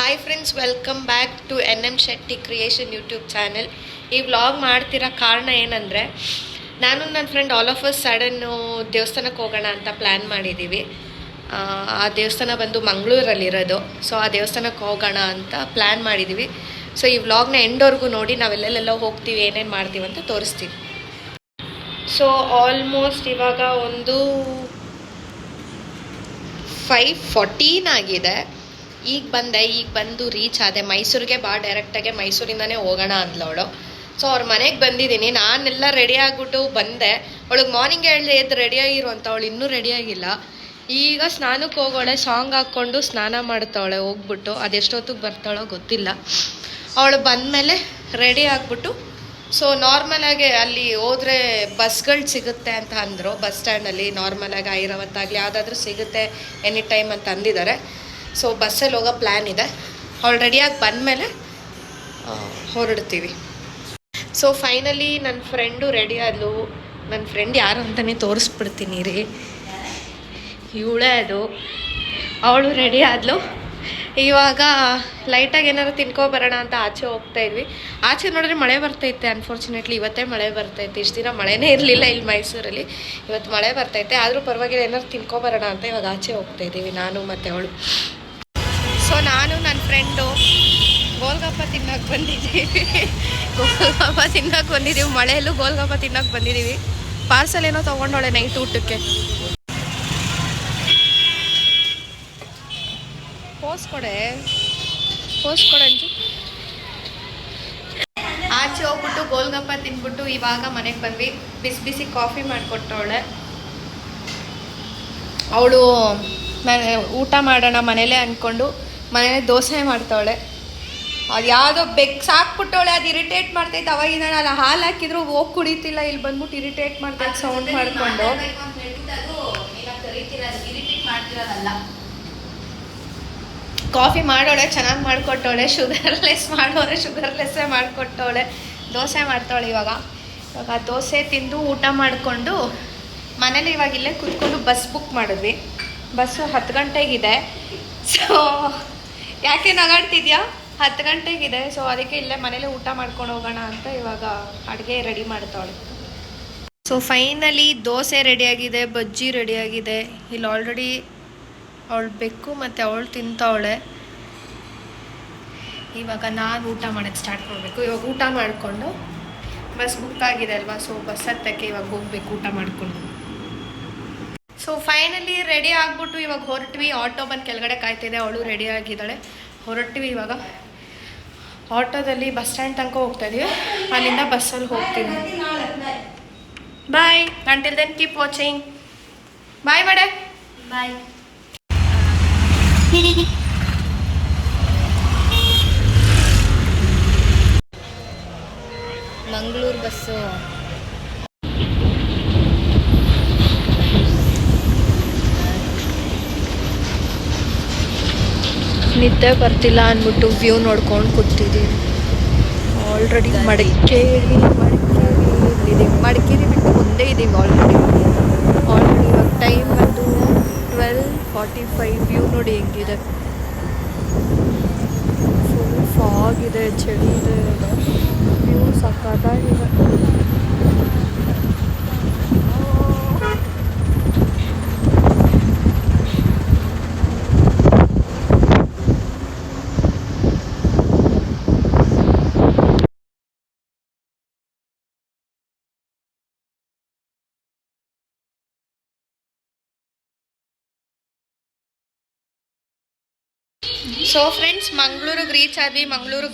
Hi friends, welcome back to NM Shetty creation YouTube channel. ಈ vlog ಮಾಡ್ತಿರೋ ಕಾರಣ ಏನಂದರೆ, ನಾನು ನನ್ನ friend all of us sudden ದೇವಸ್ಥಾನಕ್ಕೆ ಹೋಗೋಣ ಅಂತ ಪ್ಲ್ಯಾನ್ ಮಾಡಿದ್ದೀವಿ. ಆ ದೇವಸ್ಥಾನ ಬಂದು ಮಂಗಳೂರಲ್ಲಿರೋದು. ಸೊ ಆ ದೇವಸ್ಥಾನಕ್ಕೆ ಹೋಗೋಣ ಅಂತ ಪ್ಲ್ಯಾನ್ ಮಾಡಿದ್ದೀವಿ. ಸೊ ಈ ವ್ಲಾಗ್ನ ಎಂಡ್ವರೆಗೂ ನೋಡಿ, ನಾವೆಲ್ಲೆಲ್ಲ ಹೋಗ್ತೀವಿ, ಏನೇನು ಮಾಡ್ತೀವಿ ಅಂತ ತೋರಿಸ್ತೀವಿ. ಸೊ ಆಲ್ಮೋಸ್ಟ್ ಇವಾಗ ಒಂದು 5:14 ಆಗಿದೆ. ಈಗ ಬಂದು ರೀಚ್ ಆದೆ ಮೈಸೂರಿಗೆ. ಡೈರೆಕ್ಟಾಗೆ ಮೈಸೂರಿಂದನೇ ಹೋಗೋಣ ಅಂದ್ಲವಳು. ಸೊ ಅವ್ರ ಮನೆಗೆ ಬಂದಿದ್ದೀನಿ. ನಾನೆಲ್ಲ ರೆಡಿ ಆಗಿಬಿಟ್ಟು ಬಂದೆ. ಅವಳಿಗೆ ಮಾರ್ನಿಂಗ್ ಹೇಳಿದೆ ಎದ್ದು ರೆಡಿಯಾಗಿರು ಅಂತ. ಅವಳು ಇನ್ನೂ ರೆಡಿಯಾಗಿಲ್ಲ. ಈಗ ಸ್ನಾನಕ್ಕೆ ಹೋಗೋಳೆ. ಸಾಂಗ್ ಹಾಕ್ಕೊಂಡು ಸ್ನಾನ ಮಾಡ್ತಾವಳೆ ಹೋಗ್ಬಿಟ್ಟು. ಅದೆಷ್ಟೊತ್ತಿಗೆ ಬರ್ತಾಳೋ ಗೊತ್ತಿಲ್ಲ. ಅವಳು ಬಂದಮೇಲೆ ರೆಡಿ ಆಗಿಬಿಟ್ಟು, ಸೊ ನಾರ್ಮಲಾಗಿ ಅಲ್ಲಿ ಹೋದರೆ ಬಸ್ಗಳು ಸಿಗುತ್ತೆ ಅಂತ ಅಂದರು. ಬಸ್ ಸ್ಟ್ಯಾಂಡಲ್ಲಿ ನಾರ್ಮಲಾಗಿ ಐರಾವತ್ತಾಗಲಿ ಯಾವುದಾದ್ರೂ ಸಿಗುತ್ತೆ ಎನಿ ಟೈಮ್ ಅಂತ ಅಂದಿದ್ದಾರೆ. ಸೊ ಬಸ್ಸಲ್ಲಿ ಹೋಗೋ ಪ್ಲ್ಯಾನ್ ಇದೆ. ಅವಳು ರೆಡಿಯಾಗಿ ಬಂದಮೇಲೆ ಹೊರಡ್ತೀವಿ. ಸೊ ಫೈನಲಿ ನನ್ನ ಫ್ರೆಂಡು ರೆಡಿ ಆದಳು. ನನ್ನ ಫ್ರೆಂಡ್ ಯಾರು ಅಂತಲೇ ತೋರಿಸ್ಬಿಡ್ತೀನಿ ರೀ. ಇವಳೇ ಅದು. ಅವಳು ರೆಡಿ ಆದಳು. ಇವಾಗ ಲೈಟಾಗಿ ಏನಾದ್ರು ತಿನ್ಕೊಬರೋಣ ಅಂತ ಆಚೆ ಹೋಗ್ತಾಯಿದ್ವಿ. ಆಚೆ ನೋಡಿದ್ರೆ ಮಳೆ ಬರ್ತೈತೆ. ಅನ್ಫಾರ್ಚುನೇಟ್ಲಿ ಇವತ್ತೇ ಮಳೆ ಬರ್ತೈತೆ. ಇಷ್ಟು ದಿನ ಮಳೆನೇ ಇರಲಿಲ್ಲ ಇಲ್ಲಿ ಮೈಸೂರಲ್ಲಿ. ಇವತ್ತು ಮಳೆ ಬರ್ತೈತೆ. ಆದರೂ ಪರವಾಗಿಲ್ಲ, ಏನಾದ್ರು ತಿನ್ಕೊಬರೋಣ ಅಂತ ಇವಾಗ ಆಚೆ ಹೋಗ್ತಾಯಿದ್ದೀವಿ, ನಾನು ಮತ್ತು ಅವಳು. ಸೊ ನಾನು ನನ್ನ ಫ್ರೆಂಡು ಗೋಲ್ಗಪ್ಪ ತಿನ್ನೋಕೆ ಬಂದಿದ್ದೀವಿ. ಮಳೆಯಲ್ಲೂ ಗೋಲ್ಗಪ್ಪ ತಿನ್ನೋಕೆ ಬಂದಿದ್ದೀವಿ. ಪಾರ್ಸಲ್ ಏನೋ ತೊಗೊಂಡೋಳೆ ನೈಟ್ ಊಟಕ್ಕೆ. ಪೋಸ್ಕೊಡೆ ಅಂಜು. ಆಚೆ ಹೋಗ್ಬಿಟ್ಟು ಗೋಲ್ಗಪ್ಪ ತಿನ್ಬಿಟ್ಟು ಇವಾಗ ಮನೆಗೆ ಬಂದ್ವಿ. ಬಿಸಿ ಬಿಸಿ ಕಾಫಿ ಮಾಡಿಕೊಟ್ಟವಳೆ. ಅವಳು ಊಟ ಮಾಡೋಣ ಮನೇಲೆ ಅಂದ್ಕೊಂಡು ಮನೇಲಿ ದೋಸೆ ಮಾಡ್ತಾವಳೆ. ಅದು ಯಾವುದೋ ಸಾಕ್ಬಿಟ್ಟವಳೆ. ಅದು ಇರಿಟೇಟ್ ಮಾಡ್ತೈತೆ. ಅವಾಗಿಂದ ನಾನು ಹಾಲು ಹಾಕಿದ್ರು ಹೋಗಿ ಕುಡಿತಿಲ್ಲ. ಇಲ್ಲಿ ಬಂದ್ಬಿಟ್ಟು ಇರಿಟೇಟ್ ಮಾಡ್ತೈತೆ ಸೌಂಡ್ ಮಾಡಿಕೊಂಡು. ಕಾಫಿ ಮಾಡೋಳೆ, ಚೆನ್ನಾಗಿ ಮಾಡಿಕೊಟ್ಟವಳೆ. ಶುಗರ್ಲೆಸ್ ಮಾಡೋರೆ ಶುಗರ್ಲೆಸ್ಸೇ ಮಾಡಿಕೊಟ್ಟವಳೆ. ದೋಸೆ ಮಾಡ್ತಾವಳೆ. ಇವಾಗ ದೋಸೆ ತಿಂದು ಊಟ ಮಾಡಿಕೊಂಡು ಮನೇಲಿ ಇವಾಗ ಇಲ್ಲೇ ಕೂತ್ಕೊಂಡು ಬಸ್ ಬುಕ್ ಮಾಡಿದ್ವಿ. ಬಸ್ಸು 10 ಗಂಟೆಗಿದೆ. ಸೊ ಯಾಕೆ ನಗಾಡ್ತಿದ್ಯಾ? 10 ಗಂಟೆಗಿದೆ. ಸೊ ಅದಕ್ಕೆ ಇಲ್ಲೇ ಮನೇಲಿ ಊಟ ಮಾಡ್ಕೊಂಡು ಹೋಗೋಣ ಅಂತ ಇವಾಗ ಅಡುಗೆ ರೆಡಿ ಮಾಡ್ತಾವಳೆ. ಸೊ ಫೈನಲಿ ದೋಸೆ ರೆಡಿಯಾಗಿದೆ, ಬಜ್ಜಿ ರೆಡಿಯಾಗಿದೆ. ಇಲ್ಲಿ ಆಲ್ರೆಡಿ ಅವಳು ಬೆಕ್ಕು ಮತ್ತು ಅವಳು ತಿಂತಾವಳೆ. ಇವಾಗ ನಾನು ಊಟ ಮಾಡೋಕ್ಕೆ ಸ್ಟಾರ್ಟ್ ಮಾಡಬೇಕು. ಇವಾಗ ಊಟ ಮಾಡಿಕೊಂಡು ಬಸ್ ಬುಕ್ ಆಗಿದೆ ಅಲ್ವಾ, ಸೊ ಬಸ್ ಹತ್ತಕ್ಕೆ ಇವಾಗ ಹೋಗ್ಬೇಕು ಊಟ ಮಾಡಿಕೊಂಡು. ಸೊ ಫೈನಲಿ ರೆಡಿ ಆಗಿಬಿಟ್ಟು ಇವಾಗ ಹೊರಟ್ವಿ. ಆಟೋ ಬಂದು ಕೆಳಗಡೆ ಕಾಯ್ತಿದೆ. ಅವಳು ರೆಡಿ ಆಗಿದ್ದಾಳೆ. ಹೊರಟ್ವಿ ಇವಾಗ. ಆಟೋದಲ್ಲಿ ಬಸ್ ಸ್ಟ್ಯಾಂಡ್ ತನಕ ಹೋಗ್ತಾ ಇದೀವಿ. ಅಲ್ಲಿಂದ ಬಸ್ಸಲ್ಲಿ ಹೋಗ್ತೀನಿ. Bye. Until then keep watching. Bye madam. Bye. Mangaluru bus. ನಿದ್ದೆ ಬರ್ತಿಲ್ಲ ಅಂದ್ಬಿಟ್ಟು ವ್ಯೂ ನೋಡ್ಕೊಂಡು ಕೂತಿದ್ದೀವಿ. ಆಲ್ರೆಡಿ ಮಡಿಕೇರಿ ಬಿಟ್ಟು ಮುಂದೆ ಇದ್ದೀವಿ. ಆಲ್ರೆಡಿ ಇವಾಗ ಟೈಮ್ ಬಂದು 12:45. ವ್ಯೂ ನೋಡಿ ಹೆಂಗಿದೆ. ಫುಲ್ ಫಾಗ್ ಇದೆ, ಚಳಿ ಇದೆ. ವ್ಯೂ ಸಕ್ಕತ್ತಾಗಿದೆ. ಸೊ ಫ್ರೆಂಡ್ಸ್, ಮಂಗಳೂರಿಗೆ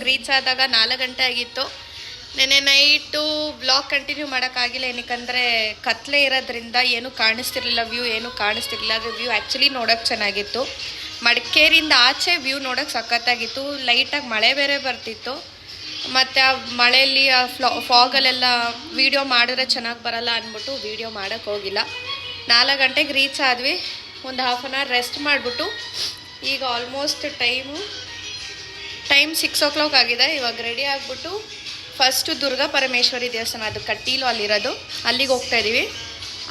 ರೀಚ್ ಆದಾಗ 4 ಗಂಟೆ ಆಗಿತ್ತು. ನೆನ್ನೆ ನೈಟು ಬ್ಲಾಗ್ ಕಂಟಿನ್ಯೂ ಮಾಡೋಕ್ಕಾಗಿಲ್ಲ. ಏನಕ್ಕಂದರೆ ಕತ್ಲೆ ಇರೋದ್ರಿಂದ ಏನೂ ಕಾಣಿಸ್ತಿರ್ಲಿಲ್ಲ. ವ್ಯೂ ಏನೂ ಕಾಣಿಸ್ತಿರ್ಲಿಲ್ಲ. ಅದು ವ್ಯೂ ಆ್ಯಕ್ಚುಲಿ ನೋಡೋಕ್ಕೆ ಚೆನ್ನಾಗಿತ್ತು. ಮಡಿಕೇರಿಯಿಂದ ಆಚೆ ವ್ಯೂ ನೋಡೋಕ್ಕೆ ಸಖತ್ತಾಗಿತ್ತು. ಲೈಟಾಗಿ ಮಳೆ ಬೇರೆ ಬರ್ತಿತ್ತು. ಮತ್ತು ಆ ಮಳೆಯಲ್ಲಿ ಆ ಫಾಗಲ್ಲೆಲ್ಲ ವೀಡಿಯೋ ಮಾಡಿದ್ರೆ ಚೆನ್ನಾಗಿ ಬರಲ್ಲ ಅಂದ್ಬಿಟ್ಟು ವೀಡಿಯೋ ಮಾಡೋಕ್ಕೆ ಹೋಗಿಲ್ಲ. 4 ಗಂಟೆಗೆ ರೀಚ್ ಆದ್ವಿ. ಒಂದು ಹಾಫ್ ಆನ್ ಅವರ್ ರೆಸ್ಟ್ ಮಾಡಿಬಿಟ್ಟು ಈಗ ಆಲ್ಮೋಸ್ಟ್ ಟೈಮ್ 6 o'clock ಆಗಿದೆ. ಇವಾಗ ರೆಡಿ ಆಗಿಬಿಟ್ಟು ಫಸ್ಟು ದುರ್ಗಾ ಪರಮೇಶ್ವರಿ ದೇವಸ್ಥಾನ, ಅದು ಕಟೀಲು ಅಲ್ಲಿರೋದು, ಅಲ್ಲಿಗೆ ಹೋಗ್ತಾಯಿದ್ದೀವಿ.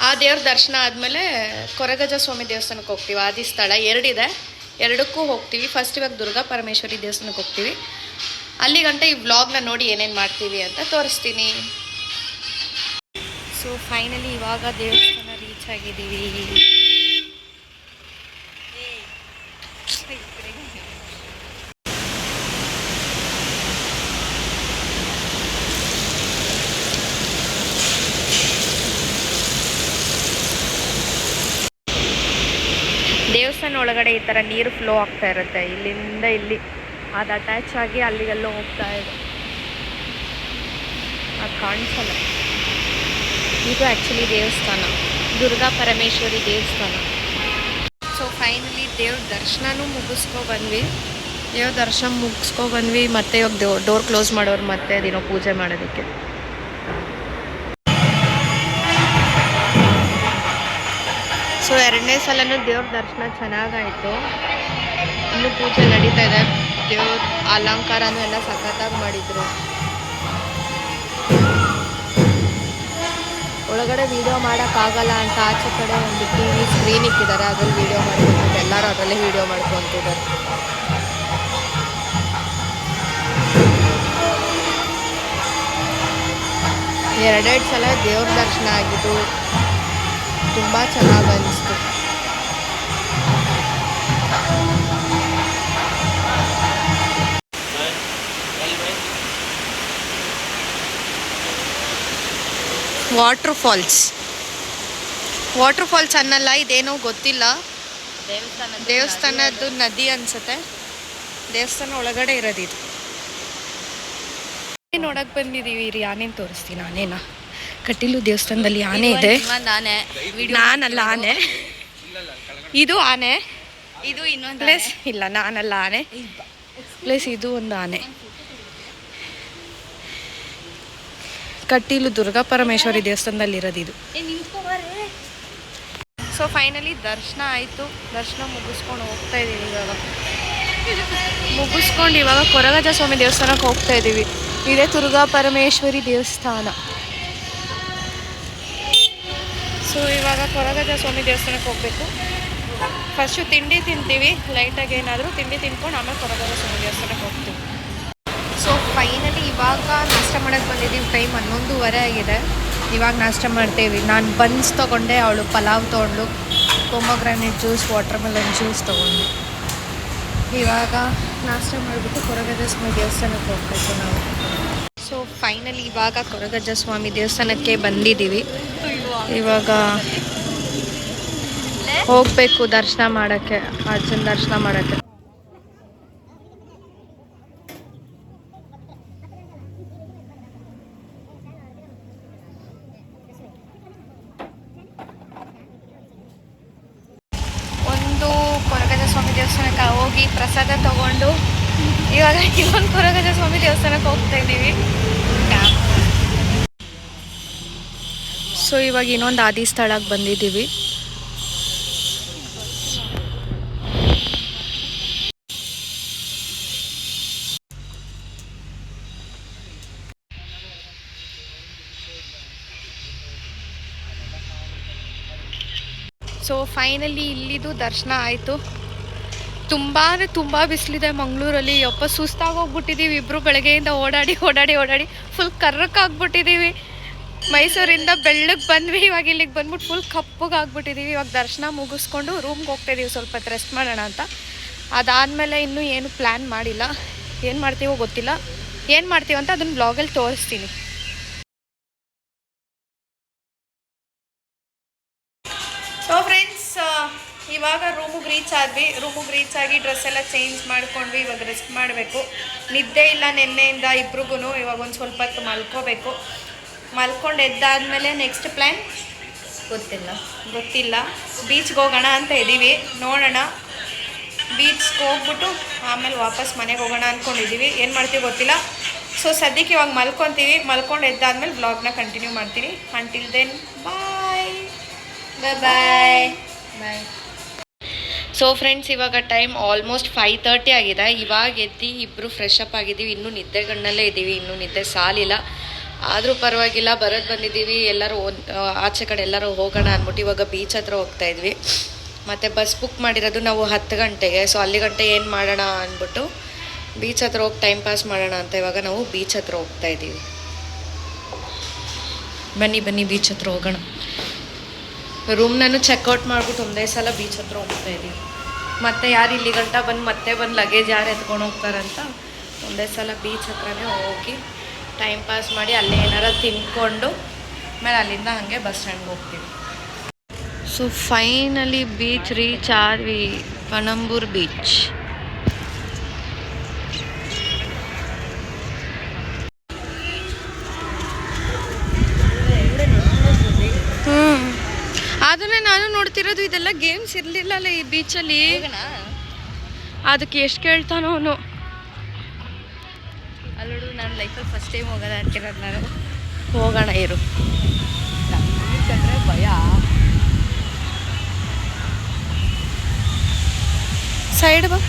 ಆ ದೇವ್ರ ದರ್ಶನ ಆದಮೇಲೆ ಕೊರಗಜ್ಜ ಸ್ವಾಮಿ ದೇವಸ್ಥಾನಕ್ಕೆ ಹೋಗ್ತೀವಿ. ಆದಿಸ್ಥಳ 2 ಇದೆ. ಎರಡಕ್ಕೂ ಹೋಗ್ತೀವಿ. ಫಸ್ಟ್ ಇವಾಗ ದುರ್ಗಾ ಪರಮೇಶ್ವರಿ ದೇವಸ್ಥಾನಕ್ಕೆ ಹೋಗ್ತೀವಿ. ಅಲ್ಲಿಗಂಟ ಈ ವ್ಲಾಗ್ನ ನೋಡಿ ಏನೇನು ಮಾಡ್ತೀವಿ ಅಂತ ತೋರಿಸ್ತೀನಿ. ಸೊ ಫೈನಲಿ ಇವಾಗ ದೇವಸ್ಥಾನ ರೀಚ್ ಆಗಿದ್ದೀವಿ. ದೇವಸ್ಥಾನ ಒಳಗಡೆ ಈ ಥರ ನೀರು ಫ್ಲೋ ಆಗ್ತಾ ಇರುತ್ತೆ. ಇಲ್ಲಿಂದ ಇಲ್ಲಿ ಅದು ಅಟ್ಯಾಚ್ ಆಗಿ ಅಲ್ಲಿಗೆಲ್ಲೋ ಹೋಗ್ತಾ ಇದೆ. ಅದು ಕಾಣಿಸಲ್ಲ. ಇದು ಆ್ಯಕ್ಚುಲಿ ದೇವಸ್ಥಾನ, ದುರ್ಗಾ ಪರಮೇಶ್ವರಿ ದೇವಸ್ಥಾನ. ಸೊ ಫೈನಲಿ ದೇವ್ರ ದರ್ಶನನೂ ಮುಗಿಸ್ಕೊಬಂದ್ವಿ. ದೇವ್ರ ದರ್ಶನ ಮುಗಿಸ್ಕೊಬಂದ್ವಿ. ಮತ್ತೆ ಇವಾಗ ಡೋರ್ ಕ್ಲೋಸ್ ಮಾಡೋರು ಮತ್ತೆ ಅದೇನೋ ಪೂಜೆ ಮಾಡೋದಕ್ಕೆ. ಸೊ ಎರಡನೇ ಸಲನೂ ದೇವ್ರ ದರ್ಶನ ಚೆನ್ನಾಗಾಯಿತು. ಇನ್ನೂ ಪೂಜೆ ನಡೀತಾ ಇದೆ. ದೇವ್ರ ಅಲಂಕಾರನೂ ಎಲ್ಲ ಸಖತ್ತಾಗಿ ಮಾಡಿದರು. ಒಳಗಡೆ ವೀಡಿಯೋ ಮಾಡೋಕ್ಕಾಗಲ್ಲ ಅಂತ ಆಚೆ ಕಡೆ ಒಂದು TV ಸ್ಕ್ರೀನ್ ಇಕ್ಕಿದ್ದಾರೆ. ಅದ್ರಲ್ಲಿ ವೀಡಿಯೋ ಮಾಡ್ಕೊಂಡು ಎಲ್ಲರೂ ಅದರಲ್ಲೇ ವೀಡಿಯೋ ಮಾಡ್ಕೊತಿದ್ದಾರೆ. ಎರಡೆರಡು ಸಲ ದೇವ್ರ ದರ್ಶನ ಆಗಿದ್ದು ತುಂಬ ಚೆನ್ನಾಗಿ ಅನಿಸ್ತು. ವಾಟರ್ ಫಾಲ್ಸ್ ಅನ್ನಲ್ಲ, ಇದೇನೋ ಗೊತ್ತಿಲ್ಲ. ದೇವಸ್ಥಾನದ್ದು ನದಿ ಅನ್ಸುತ್ತೆ. ದೇವಸ್ಥಾನ ಒಳಗಡೆ ಇರೋದಿದು. ನೋಡಕ್ ಬಂದಿದ್ದೀವಿ ರೀ. ಆನೆನ ತೋರಿಸ್ತೀನಿ. ಆನೆನ ಕಟೀಲು ದೇವಸ್ಥಾನದಲ್ಲಿ ಆನೆ ಇದೆ. ನಾನಲ್ಲ ಆನೆ, ಇದು ಆನೆ. ಇದು ಇನ್ನೊಂದು ಪ್ಲೇಸ್ ಇಲ್ಲ, ನಾನಲ್ಲ ಆನೆ ಪ್ಲೇಸ್. ಇದು ಒಂದು ಆನೆ. ಕಟೀಲು ದುರ್ಗಾ ಪರಮೇಶ್ವರಿ ದೇವಸ್ಥಾನದಲ್ಲಿ ಇರೋದಿದು. ಸೊ ಫೈನಲಿ ದರ್ಶನ ಆಯಿತು. ದರ್ಶನ ಮುಗಿಸ್ಕೊಂಡು ಹೋಗ್ತಾ ಇದ್ದೀವಿ. ಇವಾಗ ಕೊರಗಜ್ಜ ಸ್ವಾಮಿ ದೇವಸ್ಥಾನಕ್ಕೆ ಹೋಗ್ತಾ ಇದ್ದೀವಿ. ಇದೇ ದುರ್ಗಾ ಪರಮೇಶ್ವರಿ ದೇವಸ್ಥಾನ. ಸೊ ಇವಾಗ ಕೊರಗಜ್ಜ ಸ್ವಾಮಿ ದೇವಸ್ಥಾನಕ್ಕೆ ಹೋಗಬೇಕು. ಫಸ್ಟು ತಿಂಡಿ ತಿಂತೀವಿ, ಲೈಟಾಗಿ ಏನಾದರೂ ತಿಂಡಿ ತಿನ್ಕೊಂಡು ಆಮೇಲೆ ಕೊರಗಜ್ಜ ಸ್ವಾಮಿ ದೇವಸ್ಥಾನಕ್ಕೆ ಹೋಗ್ತೀವಿ. ಸೊ ಫೈನಲಿ ಇವಾಗ ನಾಷ್ಟ ಮಾಡೋಕ್ಕೆ ಬಂದಿದ್ದೀವಿ. ಟೈಮ್ 11:30 ಆಗಿದೆ. ಇವಾಗ ನಾಷ್ಟ ಮಾಡ್ತೇವೆ. ನಾನು ಬನ್ಸ್ ತೊಗೊಂಡೆ, ಅವಳು ಪಲಾವ್ ತೊಗೊಂಡು, ಪೊಮೊಗ್ರಾನೇಟ್ ಜ್ಯೂಸ್, ವಾಟರ್ಮೆಲನ್ ಜ್ಯೂಸ್ ತೊಗೊಂಡು ಇವಾಗ ನಾಷ್ಟ ಮಾಡಿಬಿಟ್ಟು ಕೊರಗಜ್ಜ ಸ್ವಾಮಿ ದೇವಸ್ಥಾನಕ್ಕೆ ಹೋಗ್ಬೇಕು ನಾವು. ಸೊ ಫೈನಲಿ ಇವಾಗ ಕೊರಗಜ್ಜ ಸ್ವಾಮಿ ದೇವಸ್ಥಾನಕ್ಕೆ ಬಂದಿದ್ದೀವಿ. ಇವಾಗ ಹೋಗಬೇಕು ದರ್ಶನ ಮಾಡೋಕ್ಕೆ, ಅಜ್ಜನ ದರ್ಶನ ಮಾಡೋಕ್ಕೆ. ಕೊರಗಜ್ಜ ಸ್ವಾಮಿ ದೇವಸ್ಥಾನಕ್ಕೆ ಹೋಗಿ ಪ್ರಸಾದ ತಗೊಂಡು ಇವಾಗ ಇನ್ನೊಂದು ಕೊರಗಜ್ಜ ಸ್ವಾಮಿ ದೇವಸ್ಥಾನಕ್ಕೆ ಹೋಗ್ತಾ ಇದ್ದೀವಿ. ಸೊ ಇವಾಗ ಇನ್ನೊಂದು ಆದಿ ಸ್ಥಳಕ್ಕೆ ಬಂದಿದ್ದೀವಿ. ಸೊ ಫೈನಲಿ ಇಲ್ಲಿದು ದರ್ಶನ ಆಯಿತು. ತುಂಬ ಬಿಸಿಲಿದೆ ಮಂಗಳೂರಲ್ಲಿ. ಯಪ್ಪ ಸುಸ್ತಾಗೋಗ್ಬಿಟ್ಟಿದ್ದೀವಿ. ಇಬ್ಬರು ಬೆಳಗ್ಗೆಯಿಂದ ಓಡಾಡಿ ಫುಲ್ ಕರ್ರಕ್ಕಾಗ್ಬಿಟ್ಟಿದ್ದೀವಿ. ಮೈಸೂರಿಂದ ಬೆಳ್ಳಗೆ ಬಂದ್ವಿ. ಇವಾಗ ಇಲ್ಲಿಗೆ ಬಂದ್ಬಿಟ್ಟು ಫುಲ್ ಕಪ್ಪಗಾಗ್ಬಿಟ್ಟಿದ್ದೀವಿ. ಇವಾಗ ದರ್ಶನ ಮುಗಿಸ್ಕೊಂಡು ರೂಮ್ಗೆ ಹೋಗ್ತಾಯಿದ್ದೀವಿ. ಸ್ವಲ್ಪ ಹೊತ್ತು ರೆಸ್ಟ್ ಮಾಡೋಣ ಅಂತ. ಅದಾದಮೇಲೆ ಇನ್ನೂ ಏನು ಪ್ಲ್ಯಾನ್ ಮಾಡಿಲ್ಲ. ಏನು ಮಾಡ್ತೀವೋ ಗೊತ್ತಿಲ್ಲ. ಏನು ಮಾಡ್ತೀವಂತ ಅದನ್ನು ಬ್ಲಾಗಲ್ಲಿ ತೋರಿಸ್ತೀನಿ. ಸೊ ಫ್ರೆಂಡ್ಸ್, ಇವಾಗ ರೂಮಿಗೆ ರೀಚ್ ಆಗಿ ಡ್ರೆಸ್ ಎಲ್ಲ ಚೇಂಜ್ ಮಾಡ್ಕೊಂಡ್ವಿ. ಇವಾಗ ರೆಸ್ಟ್ ಮಾಡಬೇಕು. ನಿದ್ದೆ ಇಲ್ಲ ನೆನ್ನೆಯಿಂದ ಇಬ್ರಿಗೂ. ಇವಾಗ ಒಂದು ಸ್ವಲ್ಪ ಹೊತ್ತು ಮಲ್ಕೋಬೇಕು. ಮಲ್ಕೊಂಡು ಎದ್ದಾದಮೇಲೆ ನೆಕ್ಸ್ಟ್ ಪ್ಲ್ಯಾನ್ ಗೊತ್ತಿಲ್ಲ. ಬೀಚ್ಗೆ ಹೋಗೋಣ ಅಂತ ಇದ್ದೀವಿ. ನೋಡೋಣ. ಬೀಚ್ಗೆ ಹೋಗ್ಬಿಟ್ಟು ಆಮೇಲೆ ವಾಪಸ್ ಮನೆಗೆ ಹೋಗೋಣ ಅಂದ್ಕೊಂಡಿದ್ದೀವಿ. ಏನು ಮಾಡ್ತೀವಿ ಗೊತ್ತಿಲ್ಲ. ಸೊ ಸದ್ಯಕ್ಕೆ ಇವಾಗ ಮಲ್ಕೊತೀವಿ. ಮಲ್ಕೊಂಡು ಎದ್ದಾದ್ಮೇಲೆ ವ್ಲಾಗ್ನ ಕಂಟಿನ್ಯೂ ಮಾಡ್ತೀನಿ. Until then bye. So friends, ಇವಾಗ ಟೈಮ್ ಆಲ್ಮೋಸ್ಟ್ 5:30 ಆಗಿದೆ. ಇವಾಗ ಎದ್ದು ಇಬ್ಬರು ಫ್ರೆಶ್ ಅಪ್ ಆಗಿದ್ದೀವಿ. ಇನ್ನೂ ನಿದ್ದೆಗಣ್ಣಲ್ಲೇ ಇದ್ದೀವಿ. ಇನ್ನೂ ನಿದ್ದೆ ಸಾಲಿಲ್ಲ. ಆದರೂ ಪರವಾಗಿಲ್ಲ, ಬಂದಿದ್ದೀವಿ. ಎಲ್ಲರೂ ಆಚೆ ಕಡೆ ಎಲ್ಲರೂ ಹೋಗೋಣ ಅಂದ್ಬಿಟ್ಟು ಇವಾಗ ಬೀಚ್ ಹತ್ರ ಹೋಗ್ತಾ ಇದ್ವಿ. ಮತ್ತು ಬಸ್ ಬುಕ್ ಮಾಡಿರೋದು ನಾವು 10 ಗಂಟೆಗೆ. ಸೊ ಅಲ್ಲಿ ಗಂಟೆ ಏನು ಮಾಡೋಣ ಅಂದ್ಬಿಟ್ಟು ಬೀಚ್ ಹತ್ರ ಹೋಗಿ ಟೈಮ್ ಪಾಸ್ ಮಾಡೋಣ ಅಂತ ಇವಾಗ ನಾವು ಬೀಚ್ ಹತ್ರ ಹೋಗ್ತಾ ಇದ್ದೀವಿ. ಬನ್ನಿ ಬೀಚ್ ಹತ್ರ ಹೋಗೋಣ. ರೂಮ್ನೂ ಚೆಕ್ಔಟ್ ಮಾಡ್ಬಿಟ್ಟು ಒಂದೇ ಸಲ ಬೀಚ್ ಹತ್ರ ಹೋಗ್ತಾ ಇದ್ದೀವಿ. ಮತ್ತೆ ಯಾರು ಇಲ್ಲಿ ಗಂಟ ಮತ್ತೆ ಬಂದು ಲಗೇಜ್ ಯಾರು ಎತ್ಕೊಂಡು ಹೋಗ್ತಾರಂತ ಒಂದೇ ಸಲ ಬೀಚ್ ಹತ್ರನೇ ಹೋಗಿ ಟೈಮ್ ಪಾಸ್ ಮಾಡಿ ಅಲ್ಲೇ ಏನಾರ ತಿನ್ಕೊಂಡು ಆಮೇಲೆ ಅಲ್ಲಿಂದ ಹಾಗೆ ಬಸ್ ಸ್ಟ್ಯಾಂಡ್ಗೆ ಹೋಗ್ತೀವಿ. ಸೊ ಫೈನಲಿ ಬೀಚ್ ರೀಚ್ ಆದ್ವಿ, ಪಣಂಬೂರ್ ಬೀಚ್. ಅದನ್ನೇ ನಾನು ನೋಡ್ತಿರೋದು. ಇದೆಲ್ಲ ಗೇಮ್ಸ್ ಇರಲಿಲ್ಲಲ್ಲ ಈ ಬೀಚಲ್ಲಿ. ಅದಕ್ಕೆ ಎಷ್ಟು ಕೇಳ್ತಾನೋ ಅವನು. ಅಲ್ಲೋಡು, ನಾನು ಲೈಫಲ್ಲಿ ಫಸ್ಟ್ ಟೈಮ್ ಹೋಗೋದ ಅಂತಿರೋದು ನಾನು. ಹೋಗೋಣ ಇರು. ಕಂಡ್ರೆ ಭಯ. ಸೈಡ್ ಬಾ.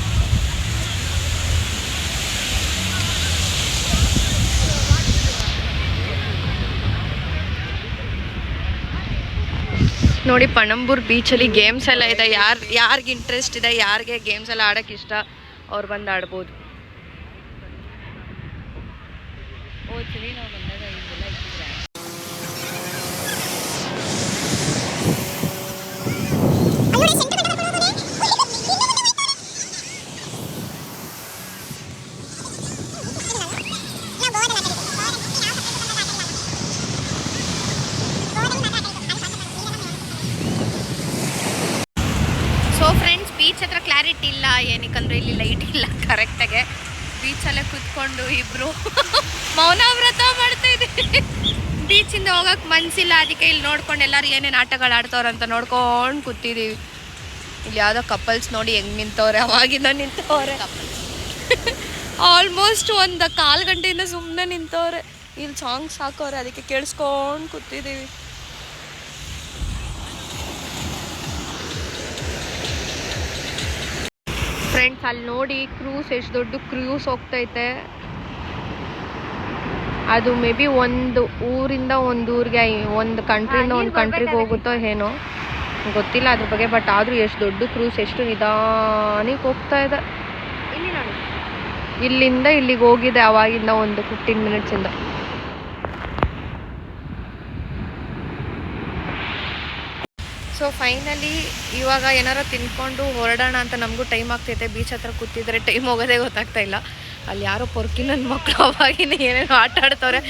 ನೋಡಿ ಪಣಂಬೂರ್ ಬೀಚಲ್ಲಿ ಗೇಮ್ಸ್ ಎಲ್ಲ ಇದೆ. ಯಾರಿಗೆ ಇಂಟ್ರೆಸ್ಟ್ ಇದೆ, ಯಾರಿಗೆ ಗೇಮ್ಸ್ ಎಲ್ಲ ಆಡೋಕ್ಕೆ ಇಷ್ಟ ಅವ್ರು ಬಂದು ಆಡ್ಬೋದು. ಸರಿ, ನಾವು ಬಂದಾಗ ಇದೆಲ್ಲ ಇಟ್ಟಿದ್ರೆ. ಸೊ ಫ್ರೆಂಡ್ಸ್, ಬೀಚ್ ಹತ್ರ ಕ್ಲಾರಿಟಿ ಇಲ್ಲ, ಏನಕ್ಕಂದ್ರೆ ಇಲ್ಲಿ ಲೈಟ್ ಇಲ್ಲ ಕರೆಕ್ಟಾಗೆ. ಬೀಚಲ್ಲೇ ಕೂತ್ಕೊಂಡು ಇಬ್ರು ಮೌನಾವ್ರತ ಮಾಡ್ತಾ ಇದ್ದೀವಿ. ಬೀಚಿಂದ ಹೋಗಕ್ಕೆ ಮನಸ್ಸಿಲ್ಲ, ಅದಕ್ಕೆ ಇಲ್ಲಿ ನೋಡ್ಕೊಂಡು ಎಲ್ಲರೂ ಏನೇನು ಆಟಗಳು ಆಡ್ತವ್ರಂತ ನೋಡ್ಕೊಂಡು ಕೂತಿದ್ದೀವಿ. ಇಲ್ಲಿ ಯಾವುದೋ ಕಪಲ್ಸ್ ನೋಡಿ ಹೆಂಗೆ ನಿಂತವ್ರೆ, ಅವಾಗಿಂದ ನಿಂತವ್ರೆ. ಆಲ್ಮೋಸ್ಟ್ ಒಂದು 1/4 ಗಂಟೆಯಿಂದ ಸುಮ್ಮನೆ ನಿಂತವ್ರೆ. ಇಲ್ಲಿ ಸಾಂಗ್ಸ್ ಹಾಕೋರೆ, ಅದಕ್ಕೆ ಕೇಳಿಸ್ಕೊಂಡು ಕೂತಿದ್ದೀವಿ. ಫ್ರೆಂಡ್ಸ್, ಅಲ್ಲಿ ನೋಡಿ ಕ್ರೂಸ್, ಎಷ್ಟು ದೊಡ್ಡ ಕ್ರೂಸ್ ಹೋಗ್ತೈತೆ. ಅದು ಮೇ ಬಿ ಒಂದು ಊರಿಂದ ಒಂದು ಊರಿಗೆ, ಒಂದು ಕಂಟ್ರಿಯಿಂದ ಒಂದು ಕಂಟ್ರಿಗೆ ಹೋಗುತ್ತೋ ಏನೋ ಗೊತ್ತಿಲ್ಲ ಅದ್ರ ಬಗ್ಗೆ. ಬಟ್ ಆದರೂ ಎಷ್ಟು ದೊಡ್ಡ ಕ್ರೂಸ್, ಎಷ್ಟು ನಿಧಾನಕ್ಕೆ ಹೋಗ್ತಾ ಇದೆ. ಇಲ್ಲಿಂದ ಇಲ್ಲಿಗೆ ಹೋಗಿದೆ ಅವಾಗಿಂದ ಒಂದು 15 ಮಿನಿಟ್ಸಿಂದ. ಸೊ ಫೈನಲಿ ಇವಾಗ ಏನಾರ ತಿನ್ಕೊಂಡು ಹೊರಡೋಣ ಅಂತ ನಮಗೂ ಟೈಮ್ ಆಗ್ತೈತೆ. ಬೀಚ್ ಹತ್ರ ಕೂತಿದ್ರೆ ಟೈಮ್ ಹೋಗೋದೇ ಗೊತ್ತಾಗ್ತಾ ಇಲ್ಲ. ಅಲ್ಲಿ ಯಾರೋ ಪೊರ್ಕಿ ನನ್ನ ಮಕ್ಕಳು ಅವಾಗಿನ ಏನೇನೋ ಆಟ ಆಡ್ತವ್ರೆ,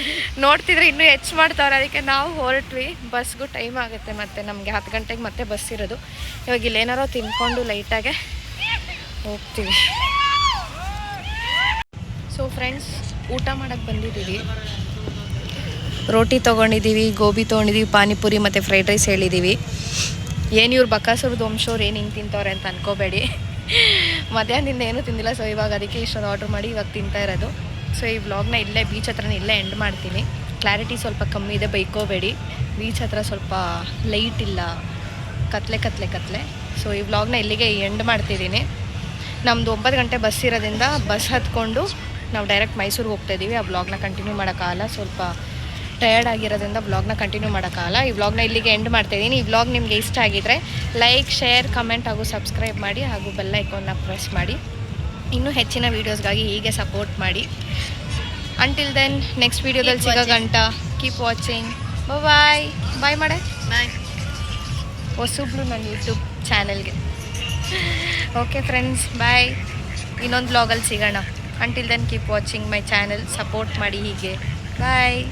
ನೋಡ್ತಿದ್ರೆ ಇನ್ನೂ ಹೆಚ್ಚು ಮಾಡ್ತವ್ರೆ. ಅದಕ್ಕೆ ನಾವು ಹೊರಟ್ವಿ. ಬಸ್ಗೂ ಟೈಮ್ ಆಗುತ್ತೆ, ಮತ್ತು ನಮಗೆ 10 ಗಂಟೆಗೆ ಮತ್ತೆ ಬಸ್ ಇರೋದು. ಇವಾಗ ಇಲ್ಲಿ ಏನಾರೋ ತಿನ್ಕೊಂಡು ಲೈಟಾಗೆ ಹೋಗ್ತೀವಿ. ಸೊ ಫ್ರೆಂಡ್ಸ್, ಊಟ ಮಾಡೋಕ್ಕೆ ಬಂದಿದ್ದೀವಿ. ರೋಟಿ ತೊಗೊಂಡಿದ್ದೀವಿ, ಗೋಬಿ ತೊಗೊಂಡಿದ್ದೀವಿ, ಪಾನಿಪುರಿ ಮತ್ತು ಫ್ರೈಡ್ ರೈಸ್ ಹೇಳಿದ್ದೀವಿ. ಏನು ಇವ್ರು ಬಕಾಸುರದ್ದು ವಂಶವ್ರು ಏನು ಹಿಂಗೆ ತಿಂತವ್ರೆ ಅಂತ ಅನ್ಕೋಬೇಡಿ. ಮಧ್ಯಾಹ್ನದಿಂದ ಏನೂ ತಿಂದಿಲ್ಲ. ಸೊ ಇವಾಗ ಅದಕ್ಕೆ ಇಷ್ಟೊಂದು ಆರ್ಡ್ರ್ ಮಾಡಿ ಇವಾಗ ತಿಂತಾ ಇರೋದು. ಸೊ ಈ ವ್ಲಾಗ್ನ ಇಲ್ಲೇ ಬೀಚ್ ಹತ್ರನೇ ಇಲ್ಲೇ ಎಂಡ್ ಮಾಡ್ತೀನಿ. ಕ್ಲಾರಿಟಿ ಸ್ವಲ್ಪ ಕಮ್ಮಿ ಇದೆ, ಬೈಕೋಬೇಡಿ. ಬೀಚ್ ಹತ್ರ ಸ್ವಲ್ಪ ಲೈಟ್ ಇಲ್ಲ, ಕತ್ಲೆ. ಸೊ ಈ ವ್ಲಾಗ್ನ ಇಲ್ಲಿಗೆ ಎಂಡ್ ಮಾಡ್ತಿದ್ದೀನಿ. ನಮ್ಮದು 9 ಗಂಟೆ ಬಸ್ ಇರೋದ್ರಿಂದ ಬಸ್ ಹತ್ಕೊಂಡು ನಾವು ಡೈರೆಕ್ಟ್ ಮೈಸೂರಿಗೆ ಹೋಗ್ತಾಯಿದ್ದೀವಿ. ಆ ವ್ಲಾಗ್ನ ಕಂಟಿನ್ಯೂ ಮಾಡೋಕ್ಕಾಗಲ್ಲ, ಸ್ವಲ್ಪ ಟಯರ್ಡ್ ಆಗಿರೋದ್ರಿಂದ ವ್ಲಾಗ್ನ ಕಂಟಿನ್ಯೂ ಮಾಡೋಕ್ಕಾಗಲ್ಲ. ಈ ವ್ಲಾಗ್ನ ಇಲ್ಲಿಗೆ ಎಂಡ್ ಮಾಡ್ತಾಯಿದ್ದೀನಿ. ಈ ವ್ಲಾಗ್ ನಿಮಗೆ ಇಷ್ಟ ಆಗಿದ್ರೆ ಲೈಕ್, ಶೇರ್, ಕಮೆಂಟ್ ಹಾಗೂ ಸಬ್ಸ್ಕ್ರೈಬ್ ಮಾಡಿ, ಹಾಗೂ ಬೆಲ್ ಐಕಾನ್ನ ಪ್ರೆಸ್ ಮಾಡಿ. ಇನ್ನೂ ಹೆಚ್ಚಿನ ವೀಡಿಯೋಸ್ಗಾಗಿ ಹೀಗೆ ಸಪೋರ್ಟ್ ಮಾಡಿ. ಅಂಟಿಲ್ ದೆನ್ ನೆಕ್ಸ್ಟ್ ವೀಡಿಯೋದಲ್ಲಿ ಸಿಗೋ ಗಂಟ ಕೀಪ್ ವಾಚಿಂಗ್. ಬಾಯ್ ಬಾಯ್ ಮಾಡೆ. ಬಾಯ್. ಹೊಸಬ್ಳು ನನ್ನ ಯೂಟ್ಯೂಬ್ ಚಾನಲ್ಗೆ. Okay friends, bye. ಇನ್ನೊಂದು ವ್ಲಾಗಲ್ಲಿ ಸಿಗೋಣ. Until then keep watching my channel. Support ಮಾಡಿ ಹೀಗೆ. ಬಾಯ್.